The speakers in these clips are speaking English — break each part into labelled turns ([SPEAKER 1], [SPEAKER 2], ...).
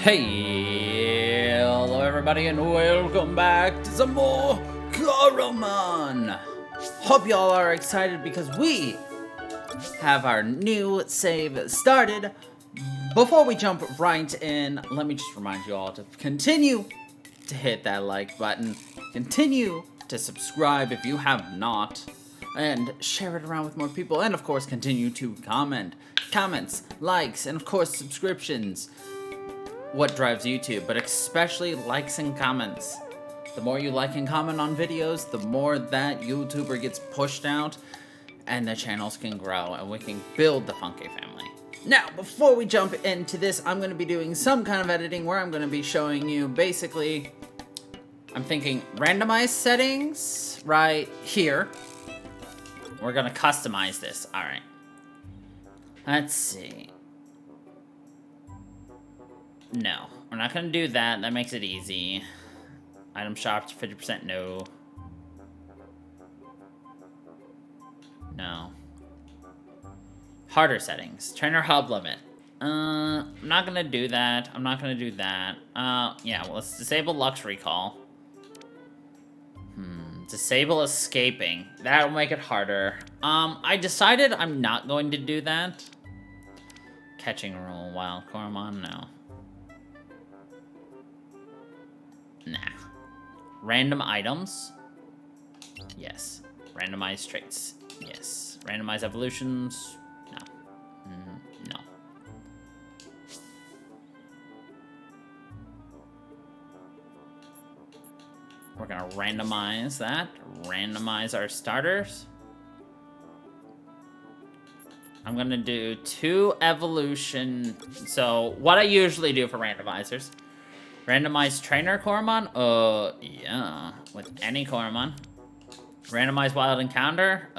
[SPEAKER 1] Hey, hello everybody and welcome back to some more Coromon! Hope y'all are excited because we have our new save started. Before we jump right in, let me just remind you all to continue to hit that like button, continue to subscribe if you have not, and share it around with more people, and of course continue to comments, likes, and of course subscriptions. What drives YouTube, but especially likes and comments. The more you like and comment on videos, the more that YouTuber gets pushed out and the channels can grow and we can build the Funky family. Now, before we jump into this, I'm going to be doing some kind of editing where I'm going to be showing you basically, I'm thinking randomized settings right here. We're going to customize this. All right. Let's see. No, we're not going to do that. That makes it easy. Item shop to 50%, no. No. Harder settings. Trainer hub limit. I'm not going to do that. I'm not going to do that. Yeah, well, let's disable Lux Recall. Disable escaping. That will make it harder. I decided I'm not going to do that. Catching rule. Wild Coromon, no. Nah. Random items? Yes. Randomized traits? Yes. Randomized evolutions? No. No. We're gonna randomize that. Randomize our starters. I'm gonna do 2 evolution. So, what I usually do for randomizers. Randomized trainer Coromon? Yeah. With any Coromon. Randomized wild encounter?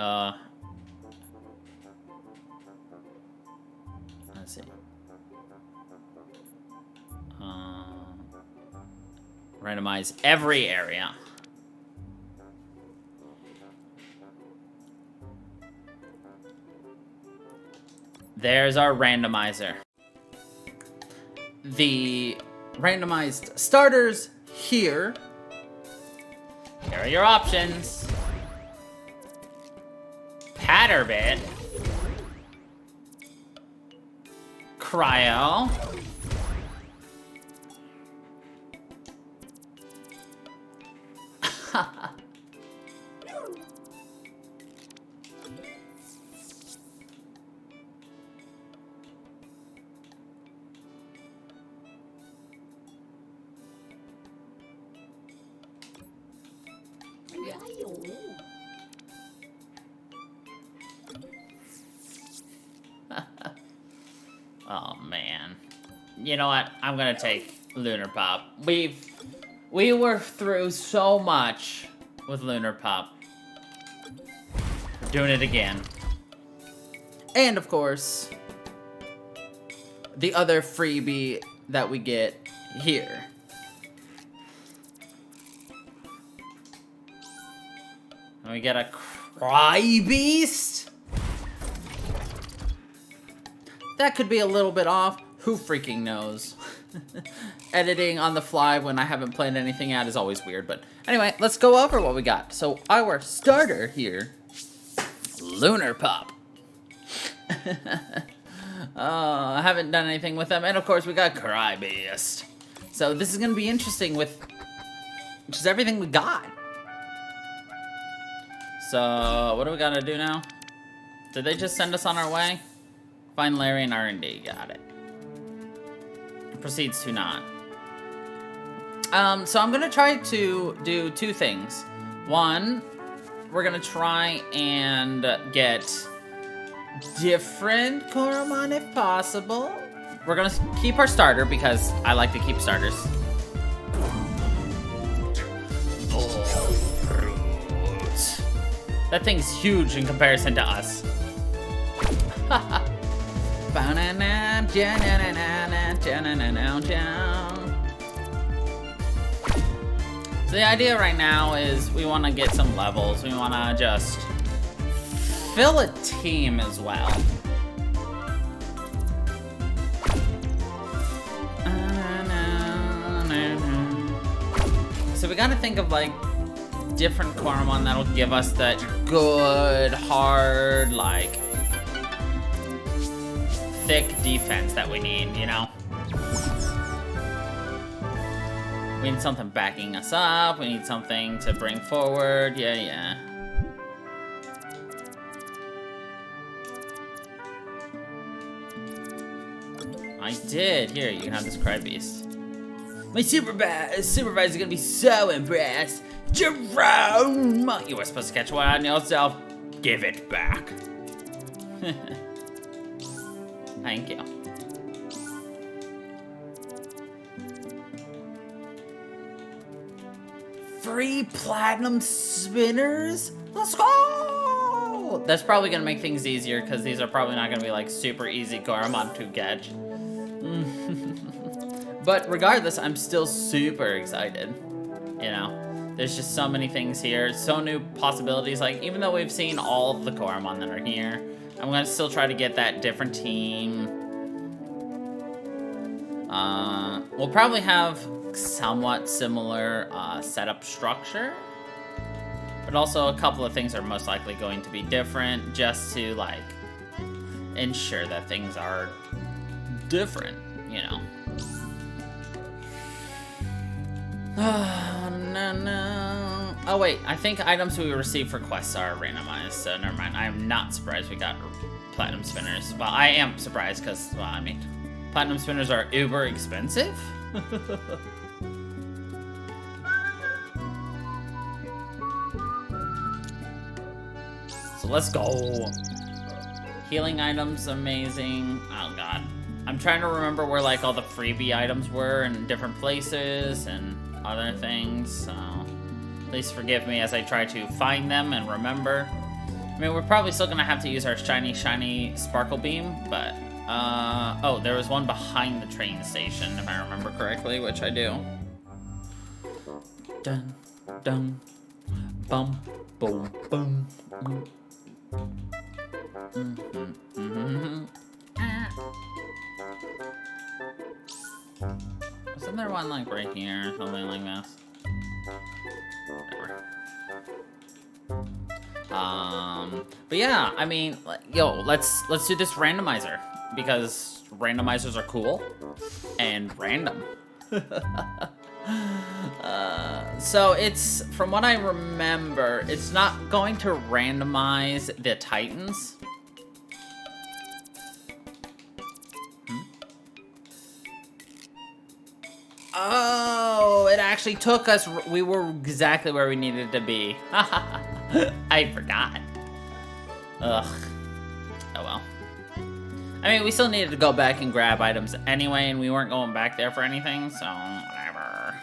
[SPEAKER 1] Let's see. Randomize every area. There's our randomizer. The randomized starters here. Here are your options. Patterbit. Cryo. Oh man. You know what? I'm gonna take Lunar Pop. We were through so much with Lunar Pop. We're doing it again. And of course, the other freebie that we get here. And we get a Cry Beast. That could be a little bit off. Who freaking knows? Editing on the fly when I haven't planned anything out is always weird. But anyway, let's go over what we got. So our starter here, Lunar Pop. I haven't done anything with them. And of course we got Cry Beast. So this is going to be interesting with just everything we got. So what do we got to do now? Did they just send us on our way? Find Larry and R&D. Got it. Proceeds to not. So I'm going to try to do 2 things. One, we're going to try and get different Coromon if possible. We're going to keep our starter because I like to keep starters. That thing's huge in comparison to us. So the idea right now is we want to get some levels. We want to just fill a team as well. so we gotta think of like different Coromon that'll give us that good, hard, like thick defense that we need, you know? We need something backing us up, we need something to bring forward, yeah. I did. Here, you can have this cry beast. My supervisor's gonna be so impressed. Jerome! You were supposed to catch one on yourself. Give it back. Thank you. Free platinum spinners? Let's go! That's probably gonna make things easier because these are probably not gonna be like super easy Coromon to catch. But regardless, I'm still super excited. You know, there's just so many things here, so new possibilities. Like, even though we've seen all of the Coromon that are here, I'm gonna still try to get that different team. We'll probably have somewhat similar setup structure, but also a couple of things are most likely going to be different, just to like ensure that things are different, you know. No. Oh wait, I think items we receive for quests are randomized, so never mind. I am not surprised we got platinum spinners. Well, I am surprised because, well, I mean, platinum spinners are uber expensive. So let's go. Healing items, amazing. Oh god. I'm trying to remember where like all the freebie items were in different places and other things, so please forgive me as I try to find them and remember. I mean, we're probably still gonna have to use our shiny sparkle beam, but oh, there was one behind the train station, if I remember correctly, which I do. Dun, dun, bum, boom, boom. Wasn't there one like right here or something like this? Whatever. But yeah, I mean, yo, let's do this randomizer because randomizers are cool and random. So it's, from what I remember, it's not going to randomize the Titans. Oh, it actually took us, we were exactly where we needed to be. I forgot. Ugh. Oh well. I mean, we still needed to go back and grab items anyway, and we weren't going back there for anything, so whatever.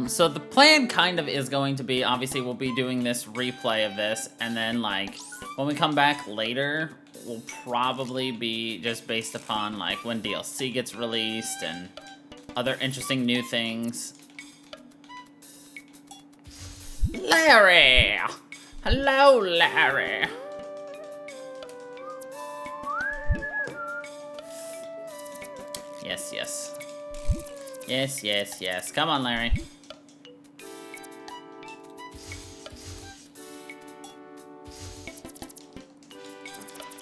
[SPEAKER 1] So the plan kind of is going to be, obviously we'll be doing this replay of this, and then like, when we come back later, will probably be just based upon like when DLC gets released and other interesting new things. Larry! Hello, Larry! Yes, yes. Yes, yes, yes. Come on, Larry.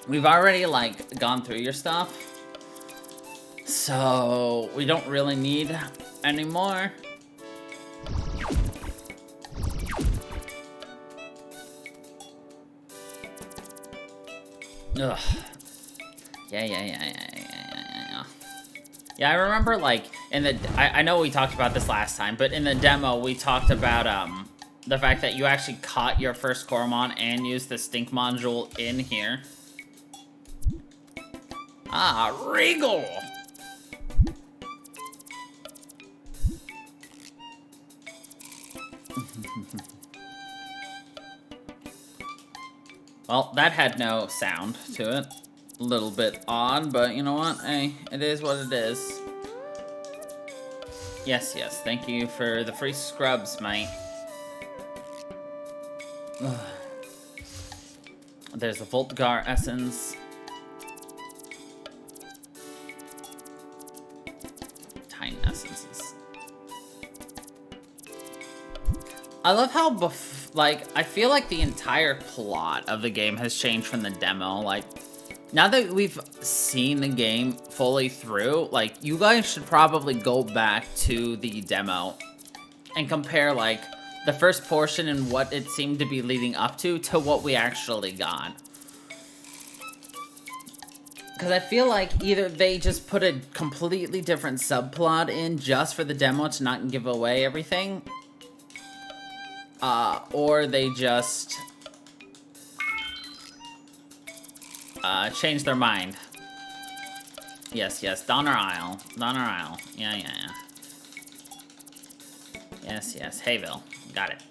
[SPEAKER 1] We've already, like, gone through your stuff, so we don't really need any more. Ugh. Yeah. Yeah, I remember, like, in the... I know we talked about this last time, but in the demo, we talked about, the fact that you actually caught your first Coromon and used the stink module in here. Ah, Regal! Well, that had no sound to it. A little bit odd, but you know what? Hey, it is what it is. Yes, yes, thank you for the free scrubs, mate. Ugh. There's the Voltgar essence. licenses. I love how, I feel like the entire plot of the game has changed from the demo. Like, now that we've seen the game fully through, like, you guys should probably go back to the demo and compare, like, the first portion and what it seemed to be leading up to what we actually got. Because I feel like either they just put a completely different subplot in just for the demo to not give away everything, or they just changed their mind. Yes, Donner Isle. Yeah. Yes, Hayville. Got it.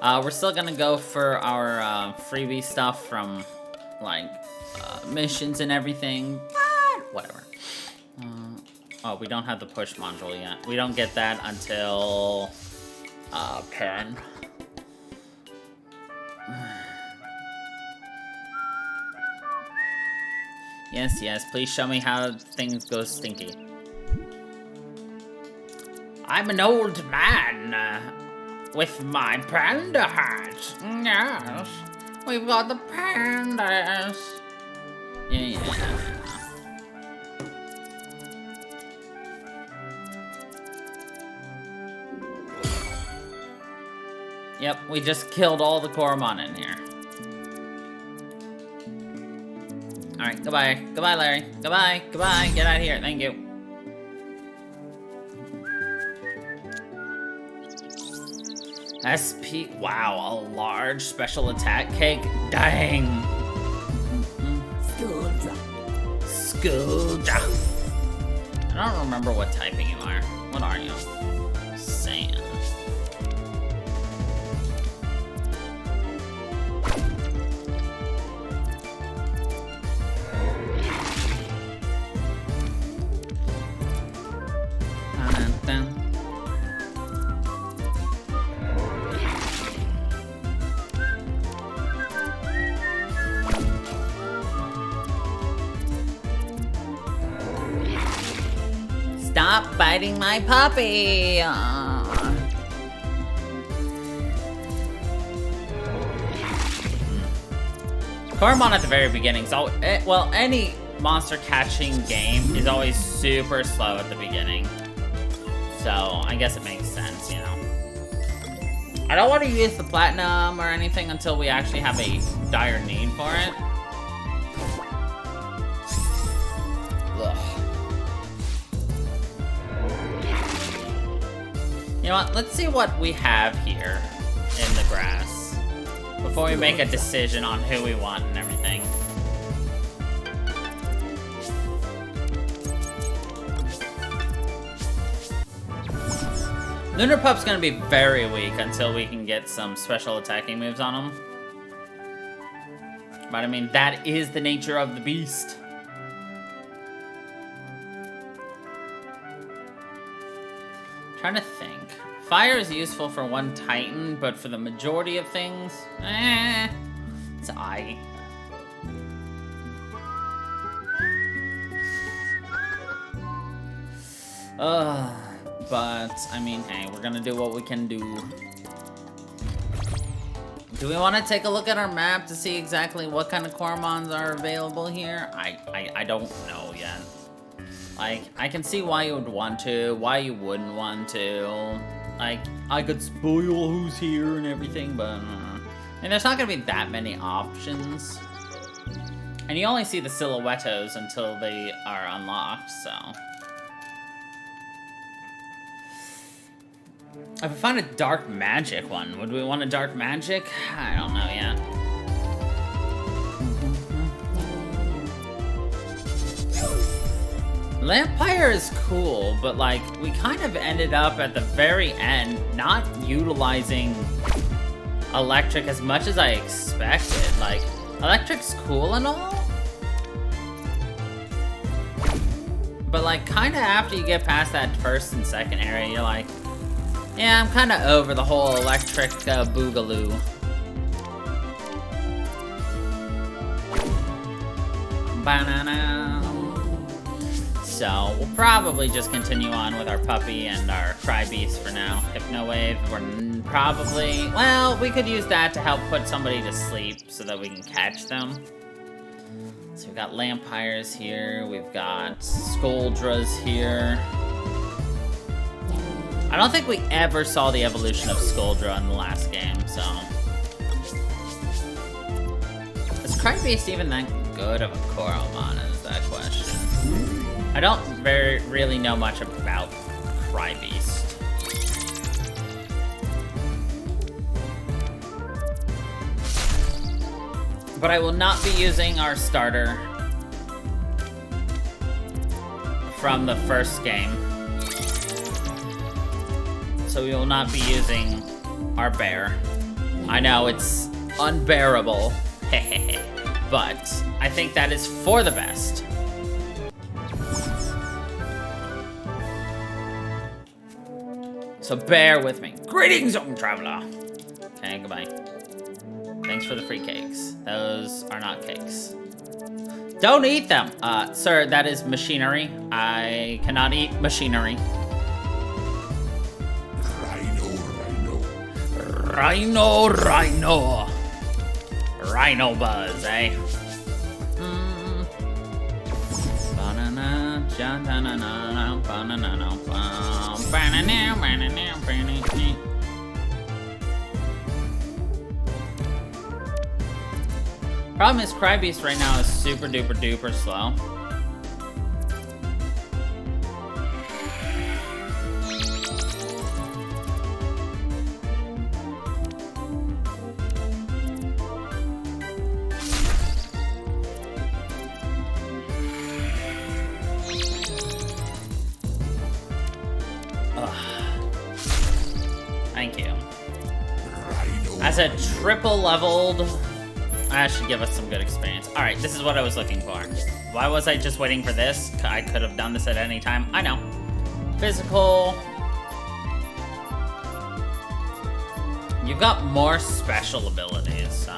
[SPEAKER 1] We're still gonna go for our freebie stuff from, like, missions and everything, but whatever. Oh, we don't have the push module yet. We don't get that until Pen. Yes, please show me how things go stinky. I'm an old man with my panda hat. Yes, we've got the pandas. Yeah. Yep, we just killed all the Coromon in here. Alright, goodbye. Goodbye, Larry. Goodbye. Get out of here. Thank you. SP. Wow, a large special attack cake. Dang. Skulldra. I don't remember what typing you are. What are you? Sand. Stop biting my puppy! Coromon at the very beginning, so, well, any monster catching game is always super slow at the beginning. So, I guess it makes sense, you know. I don't want to use the platinum or anything until we actually have a dire need for it. Ugh. You know what, let's see what we have here in the grass before we make a decision on who we want and everything. Lunar Pup's gonna be very weak until we can get some special attacking moves on him. But I mean, that is the nature of the beast. Trying to think. Fire is useful for one Titan, but for the majority of things, it's I. But, I mean, hey, we're gonna do what we can do. Do we want to take a look at our map to see exactly what kind of Coromons are available here? I don't know yet. Like, I can see why you would want to, why you wouldn't want to. Like, I could spoil who's here and everything, but I mean, there's not gonna be that many options. And you only see the silhouettos until they are unlocked, so. If we find a dark magic one, would we want a dark magic? I don't know yet. Lampire is cool, but like, we kind of ended up at the very end not utilizing electric as much as I expected. Like, electric's cool and all, but like, kind of after you get past that first and second area, you're like, yeah, I'm kind of over the whole electric boogaloo. Banana. So we'll probably just continue on with our puppy and our cry beast for now. Hypno wave, we're probably, well, we could use that to help put somebody to sleep so that we can catch them. So we've got Lampires here, we've got Skoldras here. I don't think we ever saw the evolution of Skoldra in the last game, so. Is Crybeast even that good of a Coromon, is that question? I don't really know much about Crybeast. But I will not be using our starter from the first game. So we will not be using our bear. I know it's unbearable, but I think that is for the best. So bear with me. Greetings, young traveler. Okay, goodbye. Thanks for the free cakes. Those are not cakes. Don't eat them. Sir, that is machinery. I cannot eat machinery. Rhino. Rhino buzz, eh? Problem is, Crybeast right now is super duper duper slow. Thank you. As a triple leveled, that should give us some good experience. All right, this is what I was looking for. Why was I just waiting for this? I could have done this at any time. I know. Physical. You've got more special abilities, so.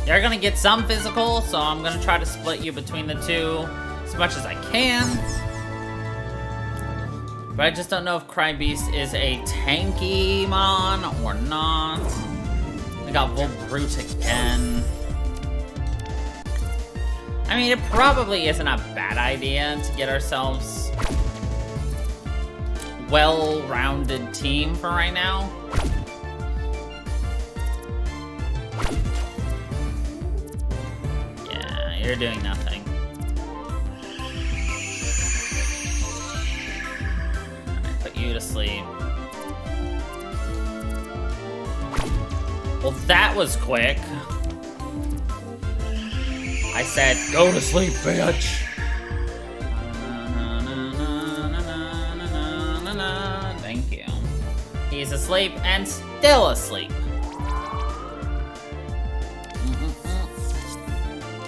[SPEAKER 1] You're gonna get some physical, so I'm gonna try to split you between the two as much as I can. But I just don't know if Crybeast is a tanky mon or not. We got Volbrute again. I mean, it probably isn't a bad idea to get ourselves a well-rounded team for right now. Yeah, you're doing nothing. You to sleep. Well, that was quick. I said, go to sleep, bitch. Thank you. He's asleep and still asleep.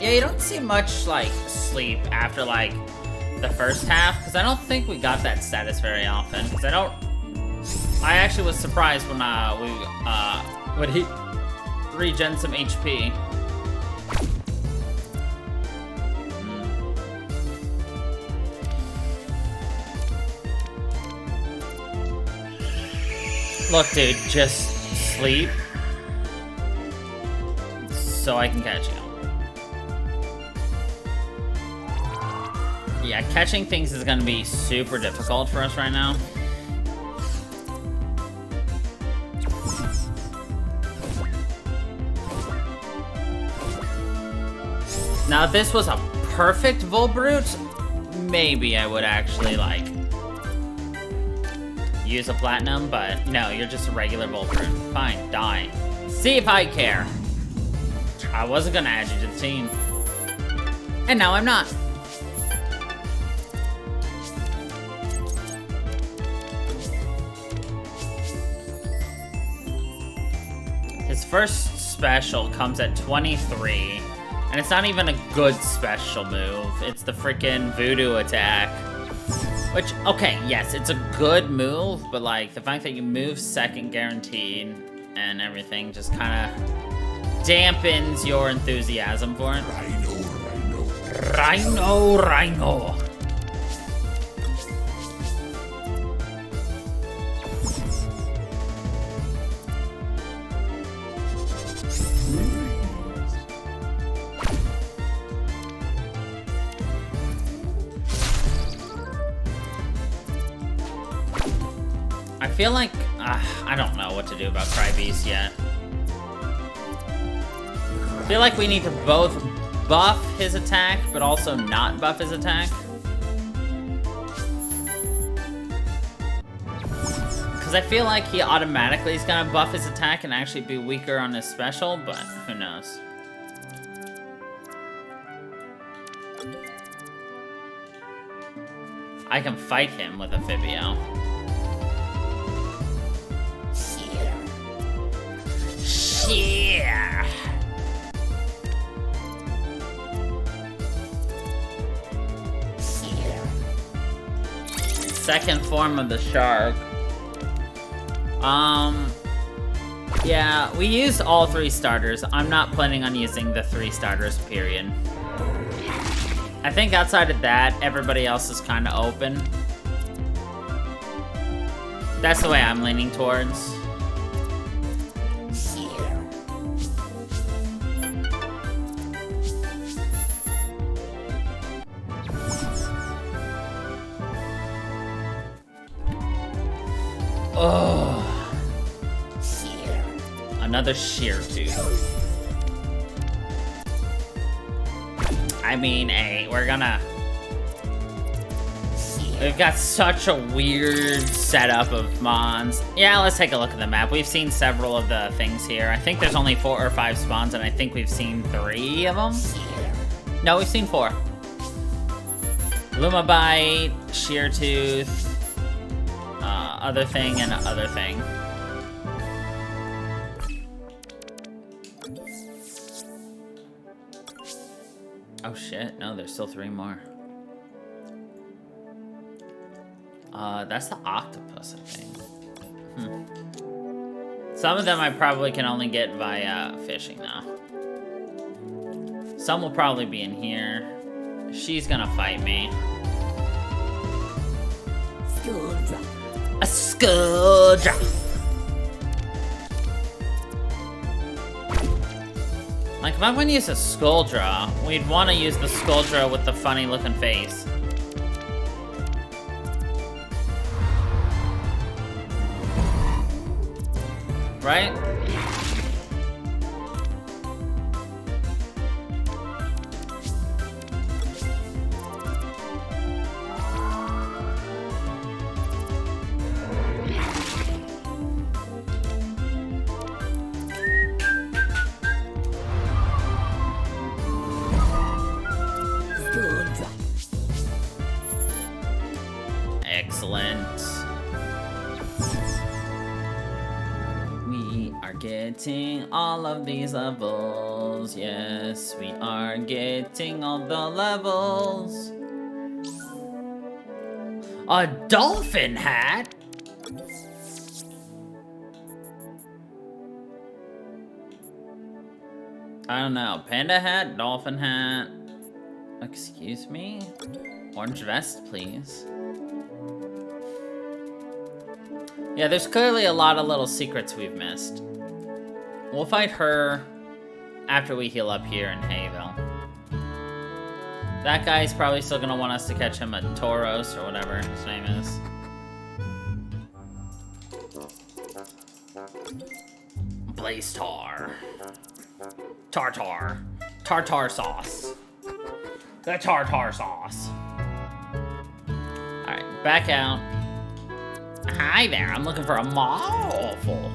[SPEAKER 1] Yeah, you don't see much, like, sleep after, like, the first half, because I don't think we got that status very often. Because I actually was surprised when he regen some HP. Look, dude, just sleep so I can catch you. Yeah, catching things is gonna be super difficult for us right now. Now, if this was a perfect Volbrute, maybe I would actually, like, use a platinum, but no, you're just a regular Volbrute. Fine, die. See if I care. I wasn't gonna add you to the team. And now I'm not. His first special comes at 23, and it's not even a good special move. It's the freaking voodoo attack. Which, okay, yes, it's a good move, but like the fact that you move second guaranteed and everything just kind of dampens your enthusiasm for it. Rhino. I feel like, I don't know what to do about Crybeast yet. I feel like we need to both buff his attack, but also not buff his attack. Because I feel like he automatically is gonna buff his attack and actually be weaker on his special, but who knows. I can fight him with a Fibio. Yeah. Second form of the shark. Yeah, we used all 3 starters. I'm not planning on using the 3 starters, period. I think outside of that, everybody else is kind of open. That's the way I'm leaning towards. Oh, another sheer tooth. I mean, hey, we've got such a weird setup of mons. Yeah, let's take a look at the map. We've seen several of the things here. I think there's only 4 or 5 spawns, and I think we've seen 3 of them. No, we've seen 4. Lumabite, sheer tooth, other thing, and other thing. Oh shit, no, there's still 3 more. That's the octopus, I think. Some of them I probably can only get via fishing now. Some will probably be in here. She's gonna fight me. A Skuldra. Like, if I'm gonna use a Skuldra, we'd want to use the Skuldra with the funny looking face. Right? Excellent. We are getting all of these levels. Yes, we are getting all the levels. A dolphin hat? I don't know. Panda hat? Dolphin hat? Excuse me? Orange vest, please. Yeah, there's clearly a lot of little secrets we've missed. We'll fight her after we heal up here in Hayville. That guy's probably still gonna want us to catch him at Tauros or whatever his name is. Blaze tar. Tartar. Tartar sauce. The tartar sauce. Alright, back out. Hi there, I'm looking for a Moffle.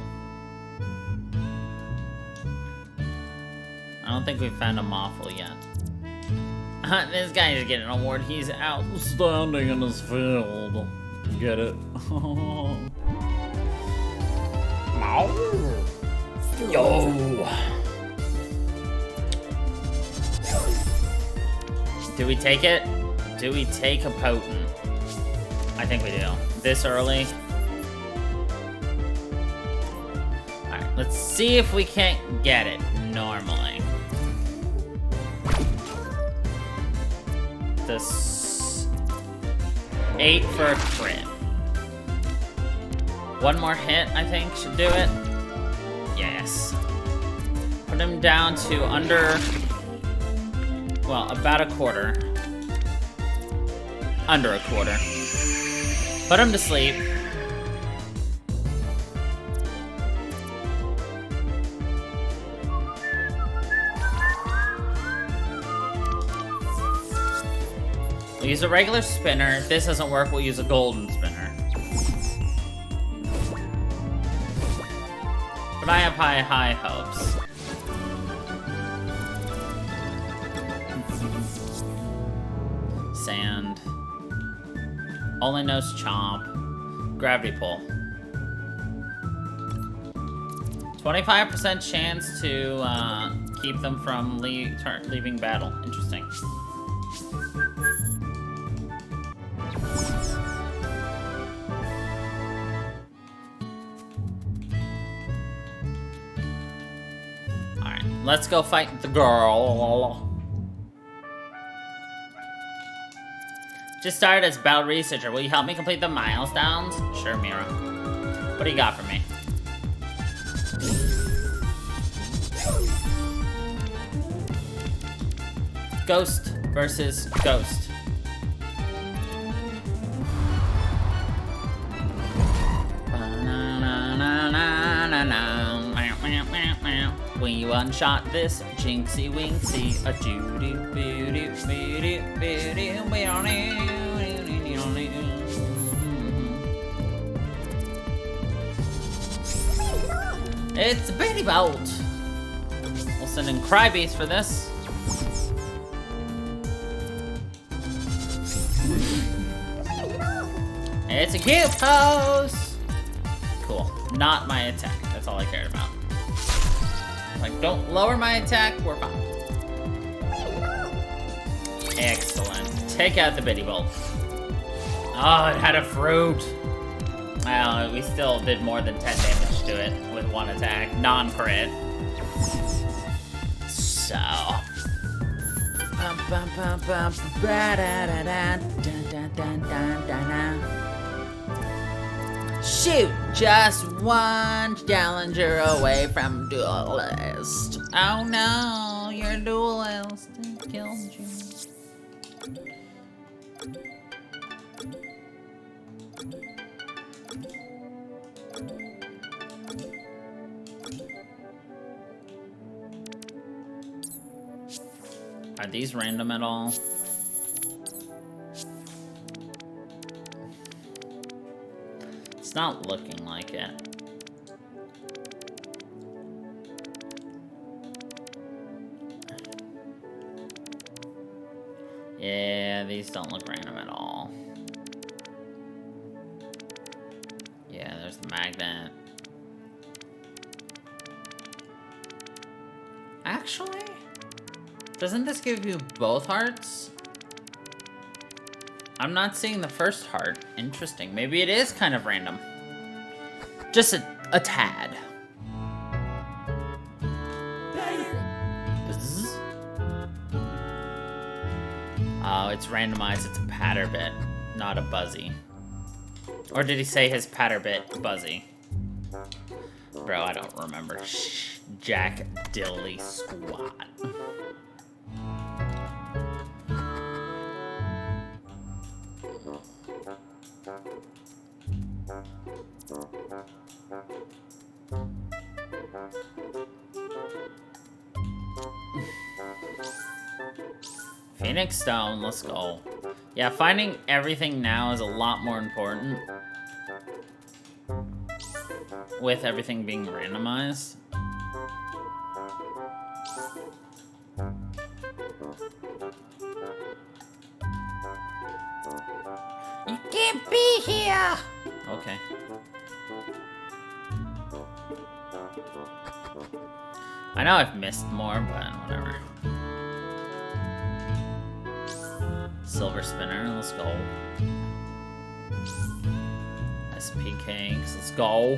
[SPEAKER 1] I don't think we've found a Moffle yet. This guy is getting an award. He's outstanding in his field. Get it? Yo! Do we take it? Do we take a potent? I think we do. This early. Alright, let's see if we can't get it. normally. This 8 for a crit. One more hit, I think, should do it. Yes. Put him down to under, well, about a quarter. Under a quarter. Put him to sleep. We'll use a regular spinner. If this doesn't work, we'll use a golden spinner. But I have high hopes. Sand. Only knows chomp. Gravity pull. 25% chance to keep them from leaving battle. Interesting. Alright, let's go fight the girl. Just started as battle researcher. Will you help me complete the milestones? Sure, Mira. What do you got for me? Ghost versus Ghost. We one-shot this jinxie winxie a doo doo boo doo boo doo boo doo boo. It's a Betty Bolt. We'll send in Crybeast for this. It's a cute pose. Cool. Not my attack. That's all I cared about. Like, don't lower my attack, we're fine. Excellent. Take out the Bitty Bolt. Oh, it had a fruit. Well, we still did more than 10 damage to it with one attack. Non-crit. So. Shoot! Just one challenger away from duelist. Oh no, your duelist killed you. Are these random at all? It's not looking like it. Yeah, these don't look random at all. Yeah, there's the magnet. Actually, doesn't this give you both hearts? I'm not seeing the first heart. Interesting. Maybe it is kind of random. Just a tad. Bzz. Oh, it's randomized. It's a patter bit, not a buzzy. Or did he say his patter bit buzzy? Bro, I don't remember. Jack Dilly Squat. Phoenix Stone, let's go. Yeah, finding everything now is a lot more important. With everything being randomized. You can't be here! Okay. I know I've missed more, but whatever. Silver Spinner, let's go. SP Cakes, let's go.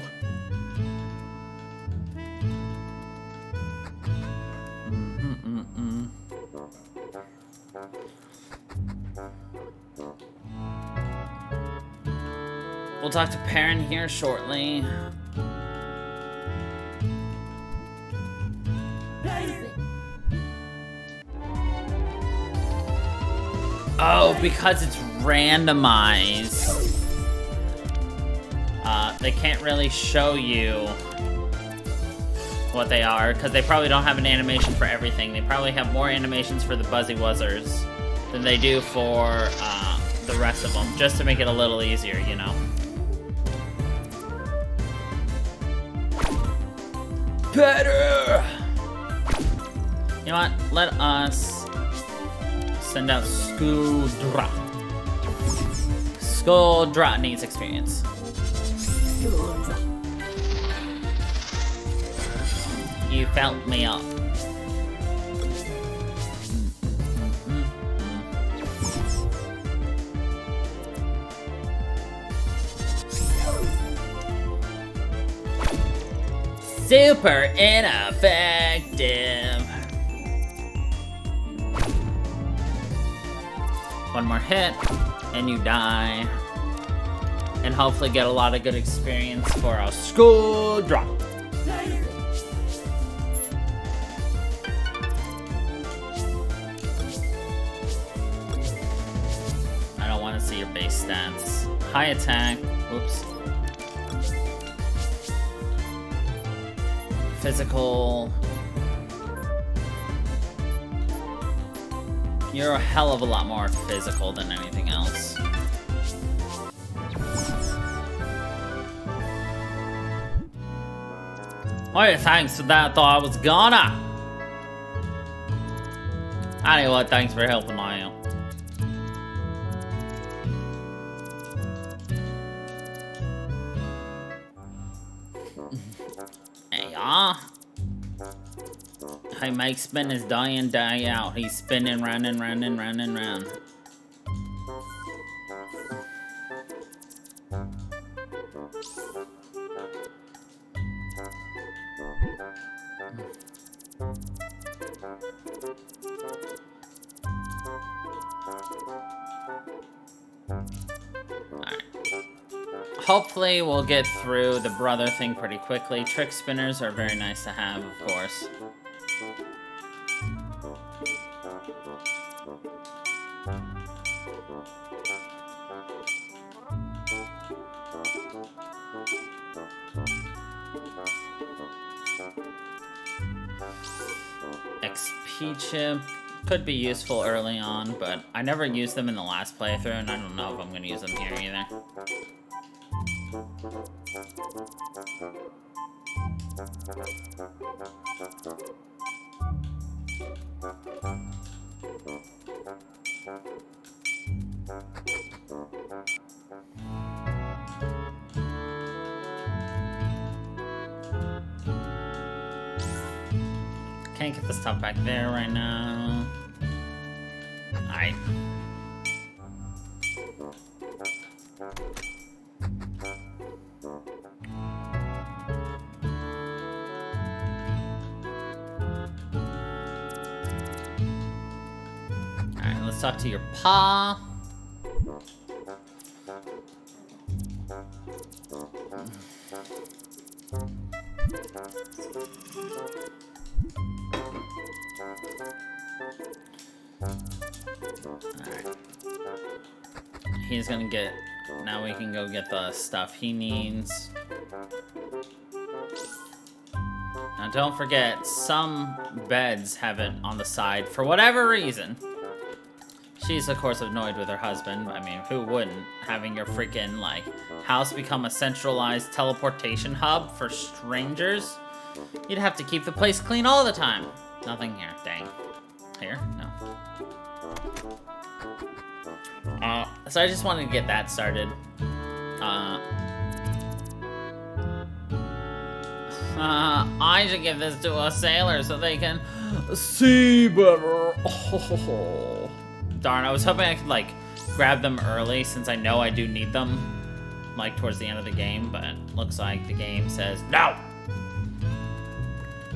[SPEAKER 1] We'll talk to Perrin here shortly. Oh, because it's randomized. They can't really show you what they are, because they probably don't have an animation for everything. They probably have more animations for the Buzzy Wuzzers than they do for the rest of them, just to make it a little easier, you know? Better! You know what? Let us send out Skuldra. Skuldra needs experience. You felt me up. Super ineffective. One more hit, and you die. And hopefully get a lot of good experience for a school drop. I don't want to see your base stats. High attack. Oops. Physical. You're a hell of a lot more physical than anything else. Oh, thanks for that. I thought I was gonna. Anyway, thanks for helping I am. Hey, Mike spin is day in, day out. He's spinning round and round and round and round. Hopefully we'll get through the brother thing pretty quickly. Trick spinners are very nice to have, of course. XP chip could be useful early on, but I never used them in the last playthrough, and I don't know if I'm going to use them here either. Can't get the stuff back there right now. Alright. Alright, let's talk to your pa. Alright. He's gonna get... Now we can go get the stuff he needs. Now don't forget, some beds have it on the side for whatever reason. She's of course annoyed with her husband. I mean, who wouldn't? Having your freaking, like, house become a centralized teleportation hub for strangers? You'd have to keep the place clean all the time. Nothing here, dang. Here? No. So I just wanted to get that started. I should give this to a sailor so they can see better. Oh. Darn, I was hoping I could, like, grab them early since I know I do need them, like, towards the end of the game, but looks like the game says, no!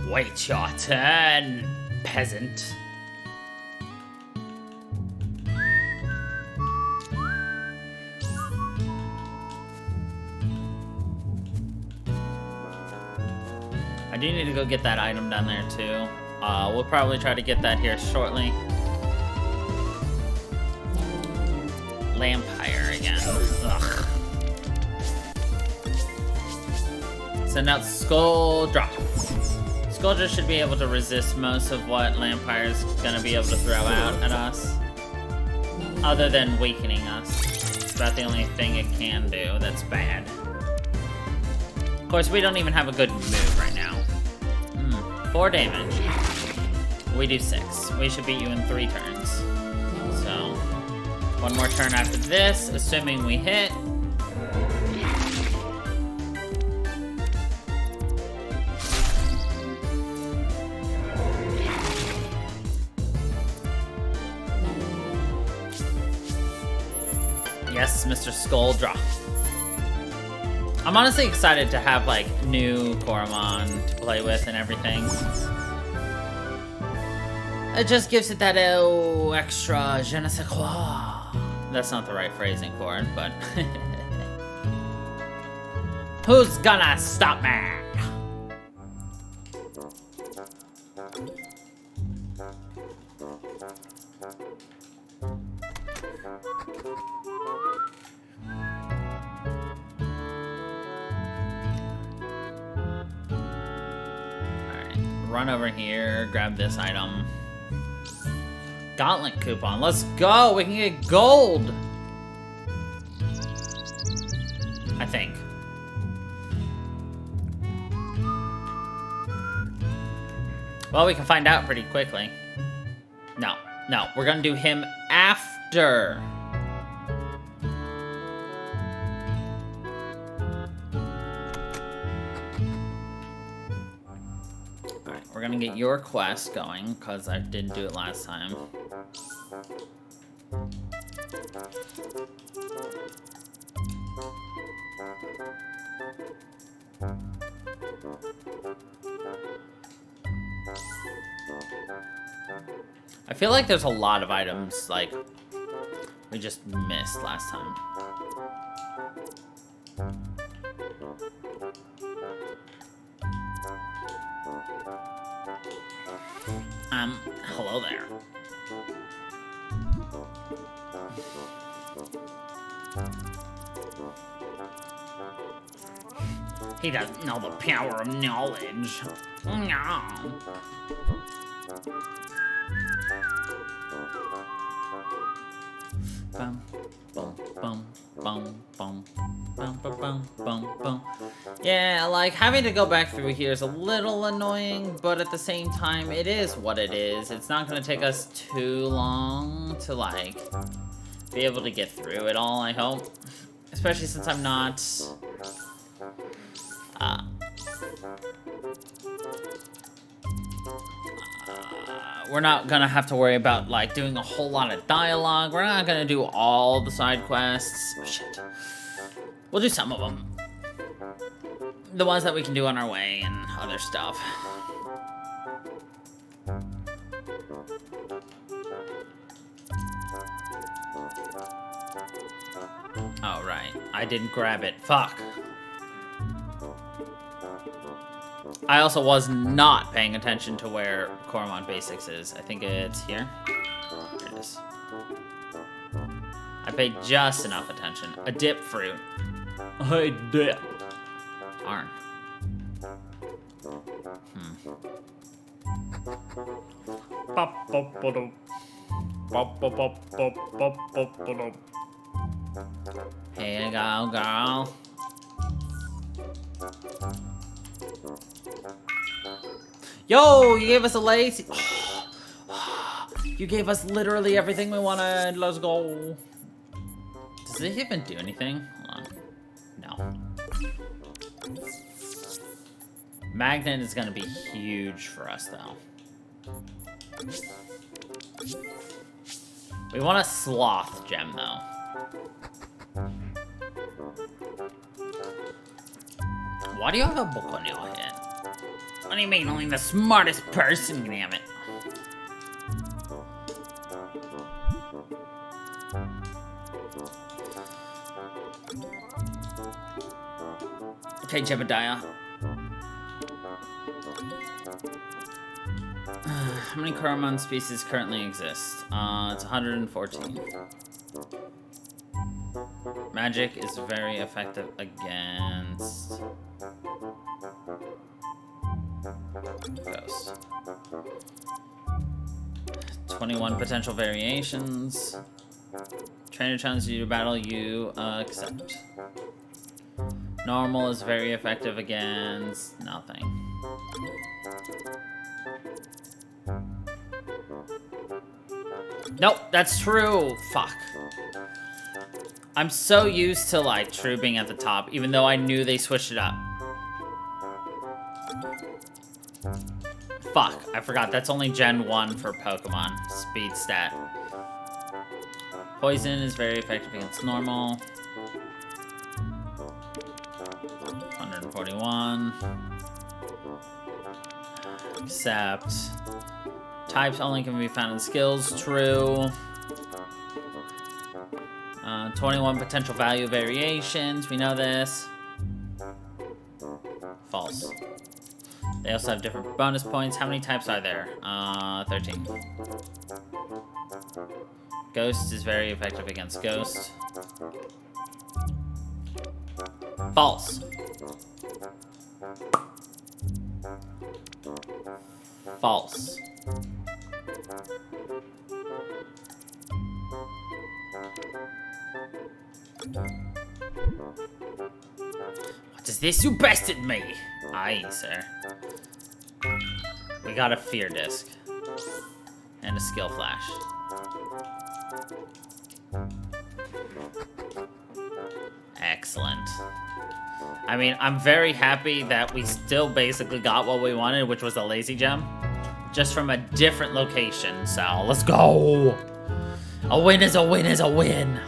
[SPEAKER 1] Wait your turn, peasant. I do need to go get that item down there too. We'll probably try to get that here shortly. Lampire again. Ugh. Send out Skull-Drop. Skull-Drop should be able to resist most of what Lampire's gonna be able to throw out at us. Other than weakening us. It's about the only thing it can do that's bad. Of course, we don't even have a good move right now. 4 damage. We do 6. We should beat you in 3 turns. So, 1 more turn after this, assuming we hit. Yes, Mr. Skull-Drop. I'm honestly excited to have, like, new Coromon to play with and everything. It just gives it that extra je ne sais quoi. That's not the right phrasing for it, but... Who's gonna stop me? Run over here, grab this item. Gauntlet coupon, let's go! We can get gold! I think. Well, we can find out pretty quickly. No, we're gonna do him after. We're gonna get your quest going, because I didn't do it last time. I feel like there's a lot of items, like, we just missed last time. Hello there. He doesn't know the power of knowledge. No. Bum, bum, bum, bum, bum, bum, bum, bum, bum. Yeah, like, having to go back through here is a little annoying, but at the same time, it is what it is. It's not gonna take us too long to, like, be able to get through it all, I hope. Especially since I'm not... we're not gonna have to worry about, like, doing a whole lot of dialogue. We're not gonna do all the side quests. Shit. We'll do some of them. The ones that we can do on our way and other stuff. Oh, right. I didn't grab it. Fuck. I also was not paying attention to where Coromon Basics is. I think it's here. Here it is. I paid just enough attention. A dip fruit. A dip. Darn. Here you go, girl. Yo, you gave us a lace. You gave us literally everything we wanted. Let's go. Does it even do anything? Hold on. No. Magnet is gonna be huge for us, though. We want a sloth gem, though. Why do you have a book on your head? What do you mean? Only the smartest person can have it. Okay, Jebediah. How many Coromon species currently exist? It's 114. Magic is very effective against ghosts. 21 potential variations. Trainer challenges you to battle, you accept. Normal is very effective against nothing. Nope, that's true. Fuck. I'm so used to, like, true being at the top, even though I knew they switched it up. Fuck, I forgot. That's only Gen 1 for Pokemon. Speed stat. Poison is very effective against normal. 141. Accept. Types only can be found in skills. True. 21 potential value variations. We know this. False. They also have different bonus points. How many types are there? 13. Ghost is very effective against Ghost. False. False. What is this? You bested me! Aye, sir. We got a fear disc. And a skill flash. Excellent. I mean, I'm very happy that we still basically got what we wanted, which was a lazy gem. Just from a different location, so let's go! A win is a win is a win!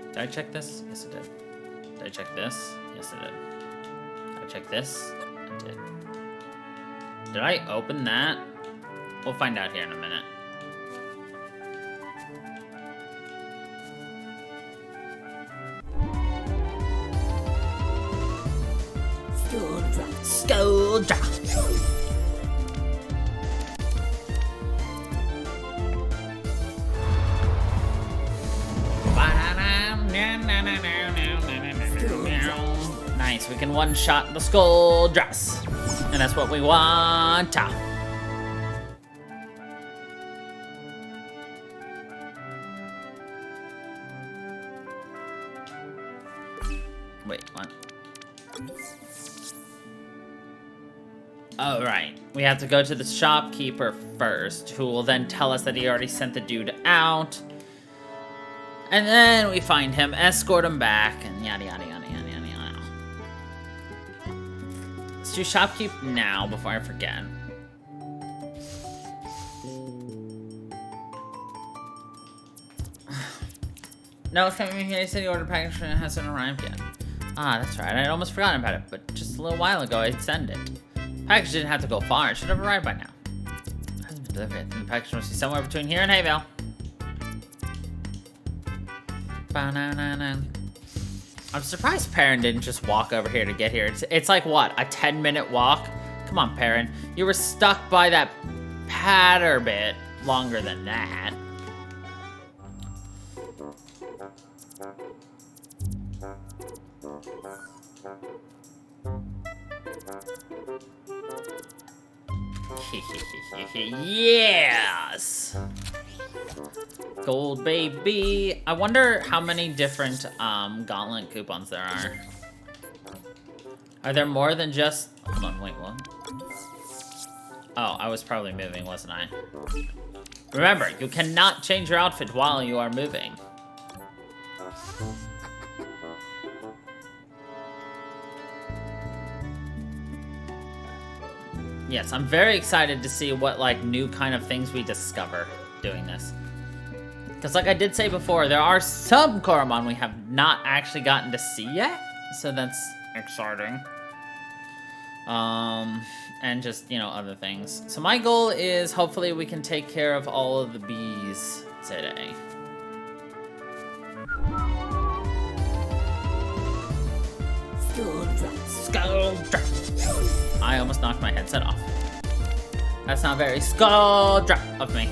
[SPEAKER 1] Did I check this? Yes, I did. Did I check this? Yes, I did. Did I check this? I did. Did I open that? We'll find out here in a minute. Scoldra. Nice, we can one-shot the Scoldras. And that's what we want. Wait, what? Oh, right. We have to go to the shopkeeper first, who will then tell us that he already sent the dude out. And then we find him, escort him back, and yada yada yada yada yada yada. Let's do shopkeep now before I forget. No, it's coming here. He said he ordered a package and it hasn't arrived yet. Ah, that's right. I'd almost forgotten about it, but just a little while ago I'd send it. The package didn't have to go far. It should have arrived by now. It hasn't been delivered yet. The package must be somewhere between here and Hayvale. I'm surprised Perrin didn't just walk over here to get here. It's like, what, a 10-minute walk? Come on, Perrin. You were stuck by that patter bit longer than that. Yes! Gold baby. I wonder how many different gauntlet coupons there are. Are there more than just... Hold on, wait, what? Oh, I was probably moving, wasn't I? Remember, you cannot change your outfit while you are moving. Yes, I'm very excited to see what, like, new kind of things we discover doing this. Because, like I did say before, there are some Coromon we have not actually gotten to see yet. So that's exciting. And just, you know, other things. So my goal is hopefully we can take care of all of the bees today. Skull drop. I almost knocked my headset off. That's not very skull drop of me.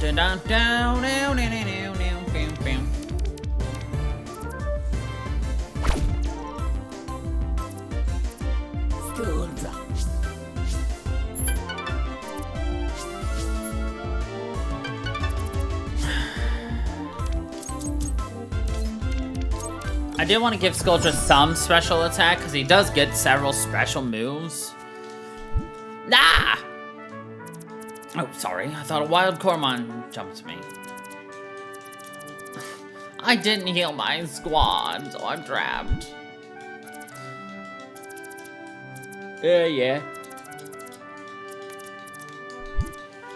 [SPEAKER 1] Down, down, down, down, down, down, down, down. Skull drop. I do want to give Skuldra some special attack, because he does get several special moves. Nah! Oh, sorry. I thought a wild Coromon jumped me. I didn't heal my squad, so I'm trapped. Yeah.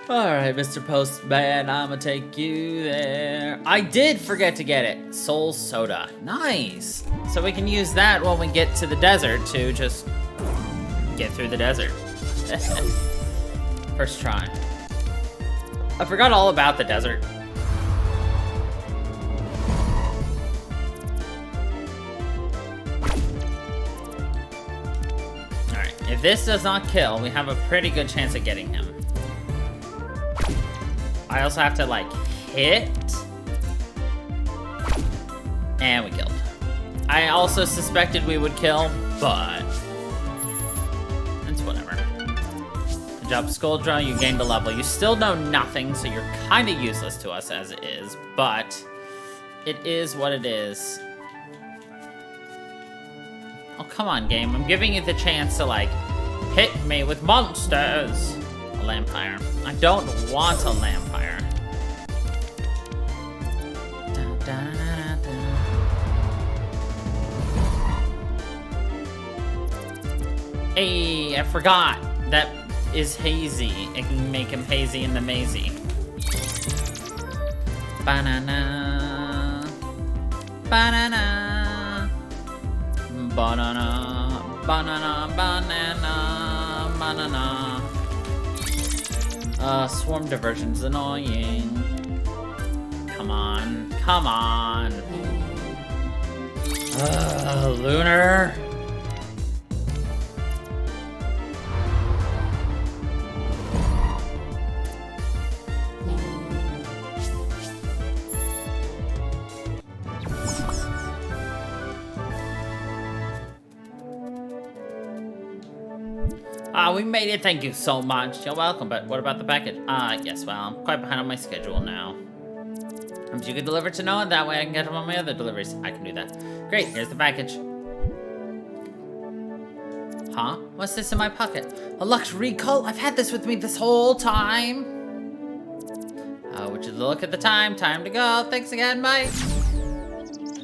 [SPEAKER 1] Alright, Mr. Postman, I'ma take you there. I did forget to get it. Soul Soda. Nice. So we can use that when we get to the desert to just get through the desert. First try. I forgot all about the desert. Alright, if this does not kill, we have a pretty good chance of getting him. I also have to, like, hit. And we killed. I also suspected we would kill, but it's whatever. Good job, Skuldra. You gained a level. You still know nothing, so you're kind of useless to us as it is, but it is what it is. Oh, come on, game. I'm giving you the chance to, like, hit me with monsters. A Lampire. I don't want a Lampire. Hey, I forgot. That is hazy. It can make him hazy in the mazy. Banana. Banana. Banana. Banana. Banana. Banana. Swarm diversion's annoying. Come on. Come on. Lunar. We made it, thank you so much. You're welcome, but what about the package? Yes, well, I'm quite behind on my schedule now. If you could deliver to Noah, that way I can get him on my other deliveries. I can do that. Great, here's the package. Huh? What's this in my pocket? A Lux Recall? I've had this with me this whole time. Would you look at the time? Time to go. Thanks again, bye.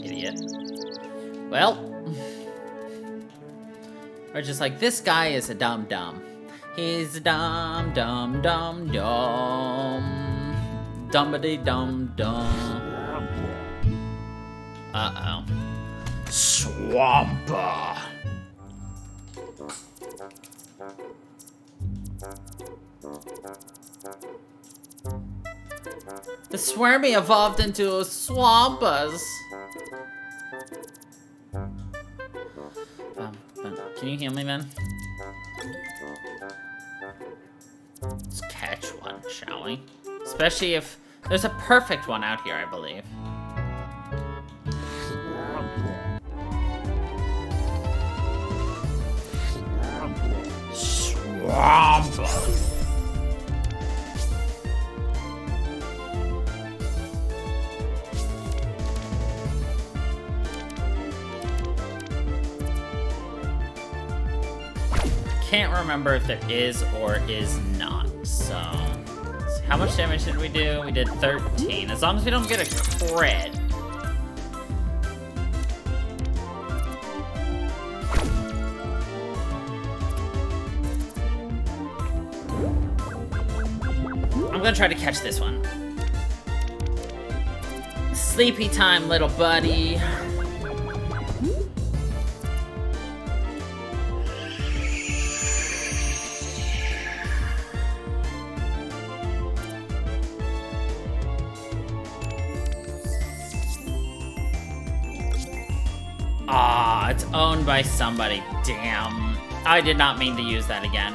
[SPEAKER 1] Idiot. Well. Or just like, this guy is a dum-dum. He's a dum-dum-dum-dum. Dumbity-dum-dum. Uh-oh. Swampa. The Swarmy evolved into Swampas. Can you heal me then? Let's catch one, shall we? Especially if there's a perfect one out here, I believe. Swamp! Can't remember if there is or is not, so how much damage did we do? We did 13. As long as we don't get a crit. I'm gonna try to catch this one. Sleepy time, little buddy. Ah, it's owned by somebody. Damn. I did not mean to use that again.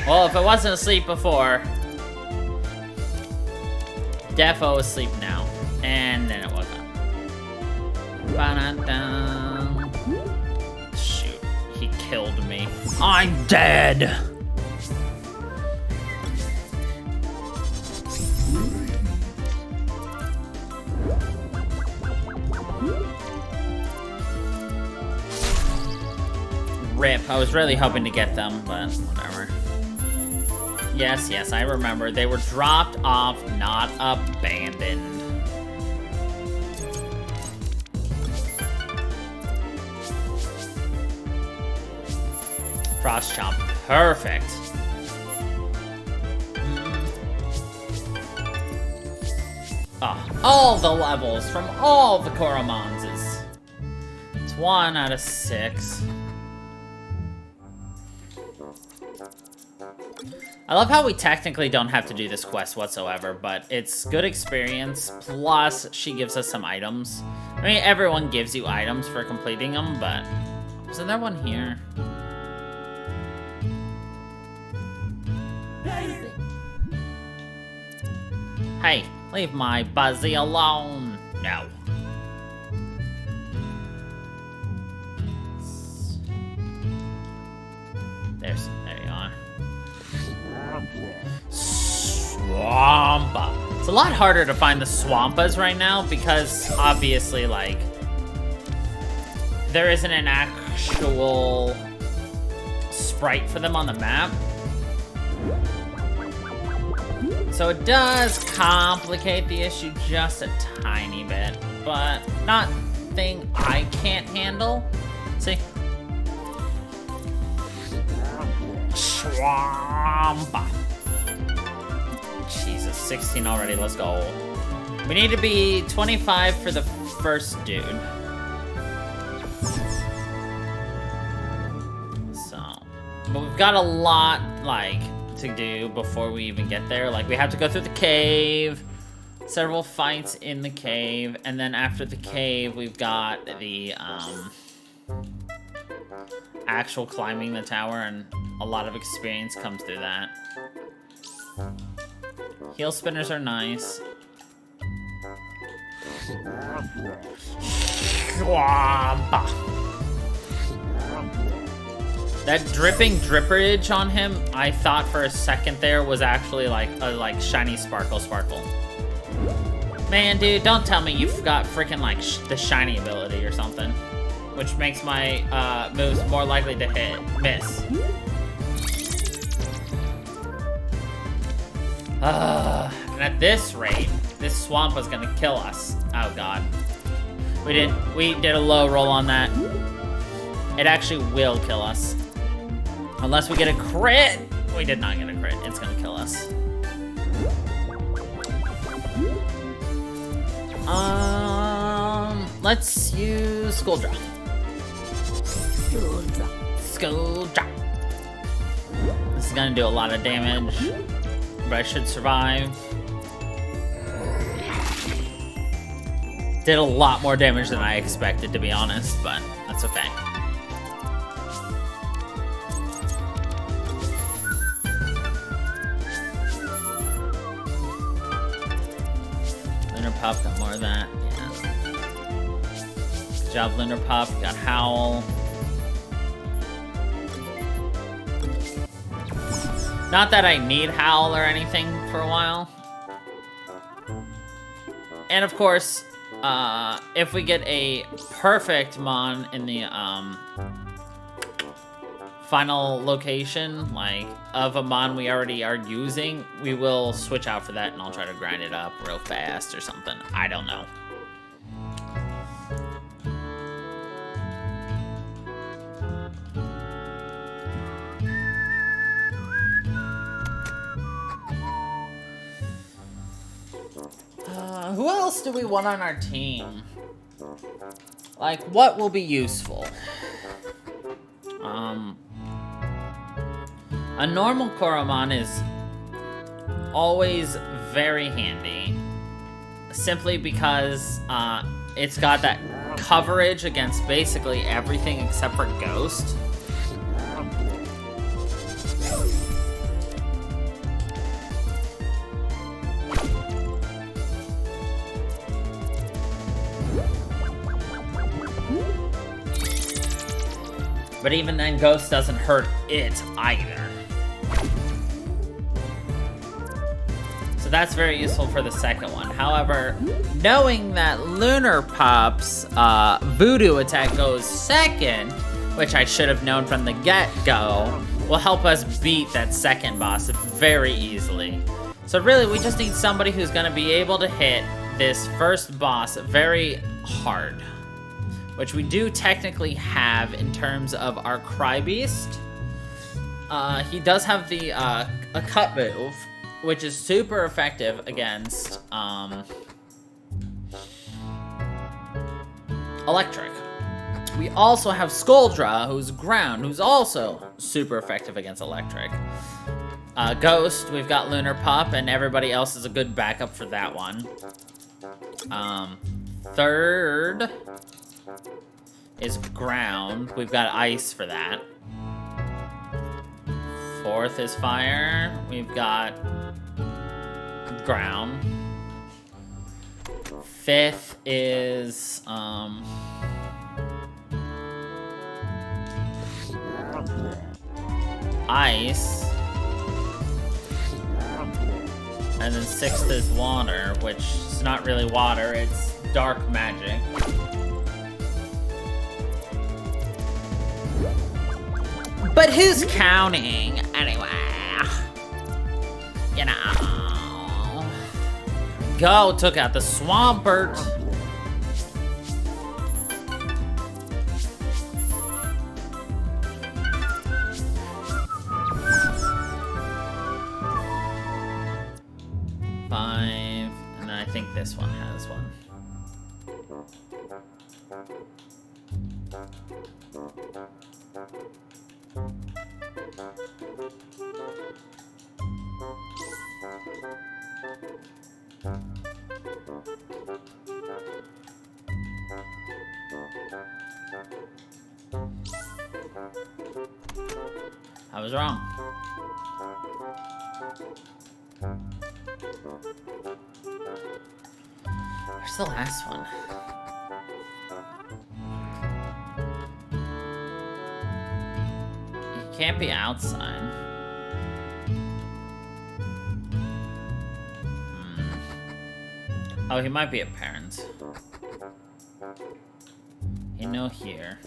[SPEAKER 1] Well, if it wasn't asleep before, defo asleep now. And then it woke up. Ba-da-da. Shoot, he killed me. I'm dead! Rip, I was really hoping to get them, but whatever. Yes, yes, I remember. They were dropped off, not abandoned. Frost Chomp, perfect. Oh, all the levels from all the Coromons is... It's 1 out of 6. I love how we technically don't have to do this quest whatsoever, but it's good experience, plus she gives us some items. I mean, everyone gives you items for completing them, but... Isn't there one here? Hey, leave my Buzzy alone. No. There you are. Swampa. It's a lot harder to find the Swampas right now because obviously, like, there isn't an actual sprite for them on the map. So it does complicate the issue just a tiny bit, but nothing I can't handle. See? Swampa. Jesus, 16 already, let's go. We need to be 25 for the first dude. So, but we've got a lot, like, to do before we even get there. Like, we have to go through the cave, several fights in the cave, and then after the cave, we've got the, actual climbing the tower, and a lot of experience comes through that. Heel spinners are nice. That dripping dripperage on him, I thought for a second there was actually like a shiny sparkle. Man, dude, don't tell me you've got freaking like the shiny ability or something, which makes my moves more likely to miss. And at this rate, this swamp is gonna kill us. Oh god. We did a low roll on that. It actually will kill us. Unless we get a crit. We did not get a crit. It's gonna kill us. Let's use Skull Drop. Skull Drop. This is gonna do a lot of damage, but I should survive. Did a lot more damage than I expected, to be honest, but that's okay. Lunar Pup got more of that, yeah. Good job, Lunar Pup. Got Howl. Not that I need Howl or anything for a while. And of course, if we get a perfect Mon in the final location, like of a Mon we already are using, we will switch out for that and I'll try to grind it up real fast or something. I don't know. else do we want on our team? Like, what will be useful? A normal Coromon is always very handy. Simply because it's got that coverage against basically everything except for Ghost. But even then, Ghost doesn't hurt it either. So that's very useful for the second one. However, knowing that Lunar Pup's Voodoo attack goes second, which I should have known from the get-go, will help us beat that second boss very easily. So really, we just need somebody who's going to be able to hit this first boss very hard. Which we do technically have in terms of our Crybeast. He does have the a cut move, which is super effective against electric. We also have Skuldra, who's ground, who's also super effective against electric. Ghost, we've got Lunar Pup, and everybody else is a good backup for that one. Third is ground. We've got ice for that. Fourth is fire. We've got ground. Fifth is ice. And then sixth is water, which is not really water, it's dark magic. But who's counting, anyway? You know. Go took out the Swampert. Five, and then I think this one has one. I was wrong. Where's the last one? He can't be outside. Oh, he might be at parents. He no here.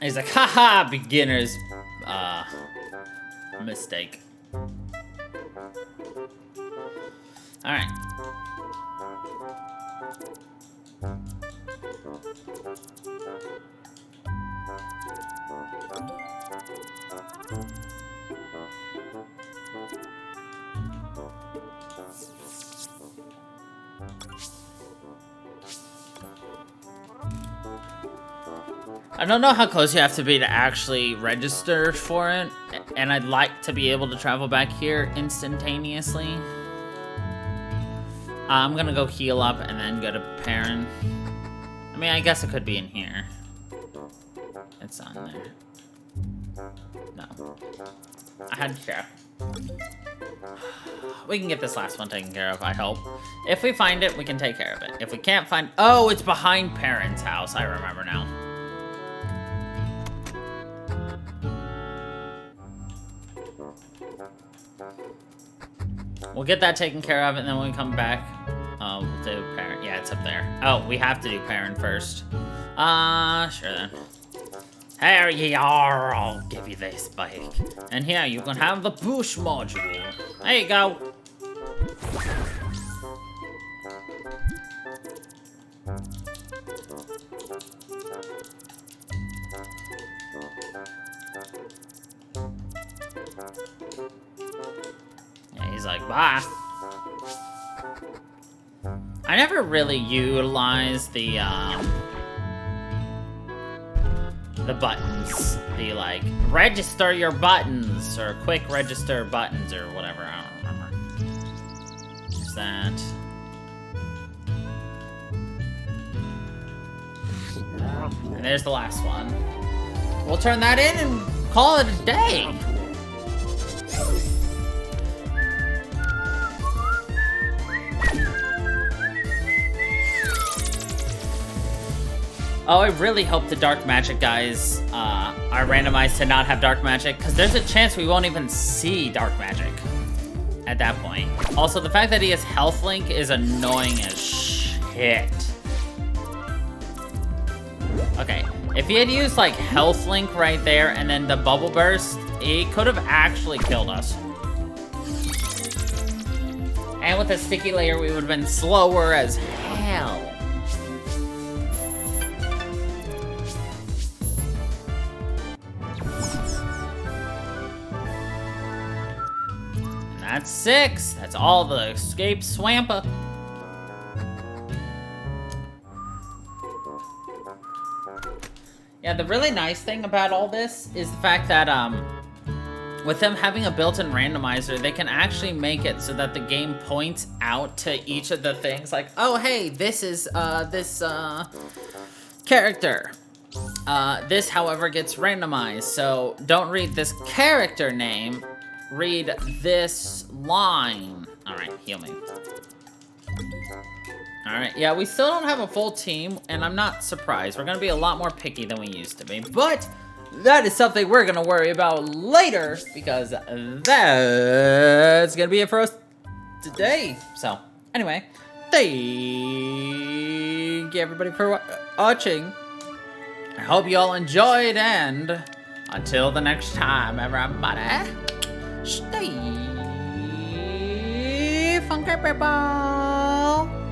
[SPEAKER 1] He's like, haha, beginner's mistake. Alright. I don't know how close you have to be to actually register for it, and I'd like to be able to travel back here instantaneously. I'm gonna go heal up and then go to Perrin. I mean, I guess it could be in here. It's on there. No. I had to check. We can get this last one taken care of, I hope. If we find it, we can take care of it. If we can't find... Oh, it's behind Perrin's house. I remember now. We'll get that taken care of, and then when we come back, we'll do Perrin. Yeah, it's up there. Oh, we have to do Perrin first. Sure then. Here ye are, I'll give you this bike. And here, you can have the push module. There you go. Yeah, he's like, bye. I never really utilized the buttons. The, like, register your buttons, or quick register buttons, or whatever. I don't remember. What's that? And there's the last one. We'll turn that in and call it a day. Oh, I really hope the dark magic guys are randomized to not have dark magic, because there's a chance we won't even see dark magic at that point. Also, the fact that he has health link is annoying as shit. Okay, if he had used like health link right there and then the bubble burst, he could have actually killed us. And with a sticky layer, we would have been slower as hell. That's 6. That's all the escape Swampa. Yeah, the really nice thing about all this is the fact that with them having a built-in randomizer, they can actually make it so that the game points out to each of the things like, oh hey, this is this character. This, however, gets randomized, so don't read this character name. Read this line. Alright, heal me. Alright, yeah, we still don't have a full team, and I'm not surprised. We're gonna be a lot more picky than we used to be, but that is something we're gonna worry about later, because that's gonna be it for us today. So, anyway, thank you everybody for watching. I hope you all enjoyed, and until the next time, everybody, stay funky, people.